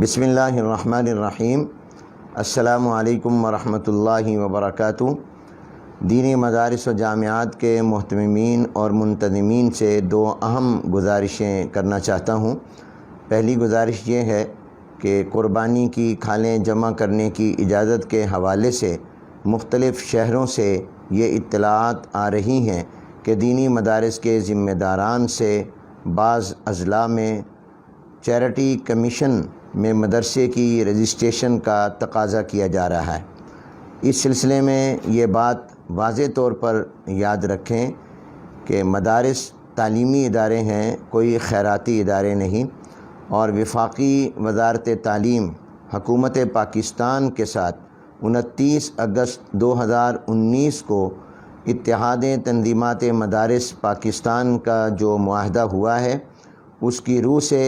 بسم اللہ الرحمن الرحیم۔ السلام علیکم ورحمۃ اللہ وبرکاتہ۔ دینی مدارس و جامعات کے محتممین اور منتظمین سے دو اہم گزارشیں کرنا چاہتا ہوں۔ پہلی گزارش یہ ہے کہ قربانی کی کھالیں جمع کرنے کی اجازت کے حوالے سے مختلف شہروں سے یہ اطلاعات آ رہی ہیں کہ دینی مدارس کے ذمہ داران سے بعض اضلاع میں چیریٹی کمیشن میں مدرسے کی رجسٹریشن کا تقاضا کیا جا رہا ہے۔ اس سلسلے میں یہ بات واضح طور پر یاد رکھیں کہ مدارس تعلیمی ادارے ہیں، کوئی خیراتی ادارے نہیں، اور وفاقی وزارت تعلیم حکومت پاکستان کے ساتھ 29 اگست 2019 کو اتحاد تنظیمات مدارس پاکستان کا جو معاہدہ ہوا ہے، اس کی روح سے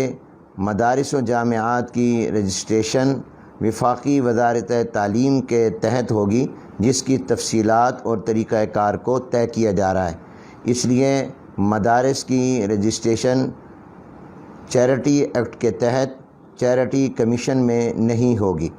مدارس و جامعات کی رجسٹریشن وفاقی وزارت تعلیم کے تحت ہوگی، جس کی تفصیلات اور طریقہ کار کو طے کیا جا رہا ہے۔ اس لیے مدارس کی رجسٹریشن چیریٹی ایکٹ کے تحت چیریٹی کمیشن میں نہیں ہوگی۔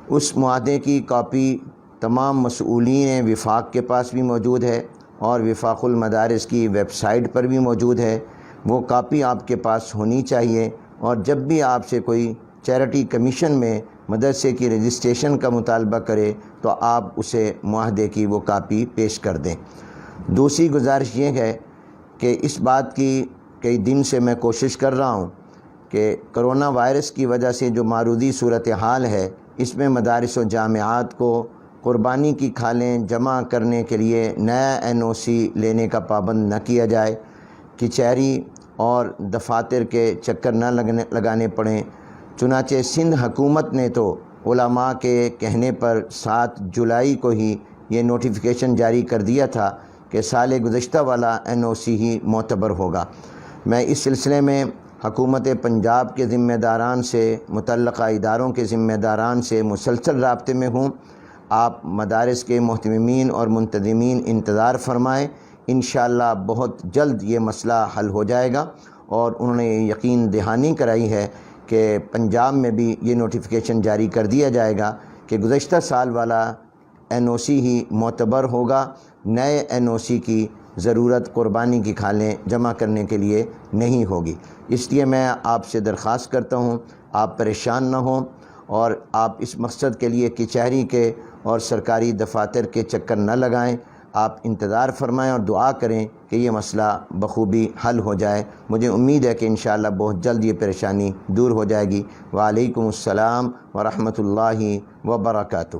اس معاہدے کی کاپی تمام مسئولین وفاق کے پاس بھی موجود ہے اور وفاق المدارس کی ویب سائٹ پر بھی موجود ہے۔ وہ کاپی آپ کے پاس ہونی چاہیے، اور جب بھی آپ سے کوئی چیریٹی کمیشن میں مدرسے کی رجسٹریشن کا مطالبہ کرے تو آپ اسے معاہدے کی وہ کاپی پیش کر دیں۔ دوسری گزارش یہ ہے کہ اس بات کی کئی دن سے میں کوشش کر رہا ہوں کہ کرونا وائرس کی وجہ سے جو معروضی صورتحال ہے، اس میں مدارس و جامعات کو قربانی کی کھالیں جمع کرنے کے لیے نیا NOC لینے کا پابند نہ کیا جائے، کچہری اور دفاتر کے چکر نہ لگانے پڑیں۔ چنانچہ سندھ حکومت نے تو علماء کے کہنے پر 7 جولائی کو ہی یہ نوٹیفیکیشن جاری کر دیا تھا کہ سال گزشتہ والا NOC ہی معتبر ہوگا۔ میں اس سلسلے میں حکومت پنجاب کے ذمہ داران سے، متعلقہ اداروں کے ذمہ داران سے مسلسل رابطے میں ہوں۔ آپ مدارس کے محتممین اور منتظمین انتظار فرمائیں، انشاءاللہ بہت جلد یہ مسئلہ حل ہو جائے گا، اور انہوں نے یقین دہانی کرائی ہے کہ پنجاب میں بھی یہ نوٹیفیکیشن جاری کر دیا جائے گا کہ گزشتہ سال والا NOC ہی معتبر ہوگا، نئے NOC کی ضرورت قربانی کی کھالیں جمع کرنے کے لیے نہیں ہوگی۔ اس لیے میں آپ سے درخواست کرتا ہوں، آپ پریشان نہ ہوں اور آپ اس مقصد کے لیے کچہری کے اور سرکاری دفاتر کے چکر نہ لگائیں۔ آپ انتظار فرمائیں اور دعا کریں کہ یہ مسئلہ بخوبی حل ہو جائے۔ مجھے امید ہے کہ انشاءاللہ بہت جلد یہ پریشانی دور ہو جائے گی۔ وعلیکم السلام ورحمۃ اللہ وبرکاتہ۔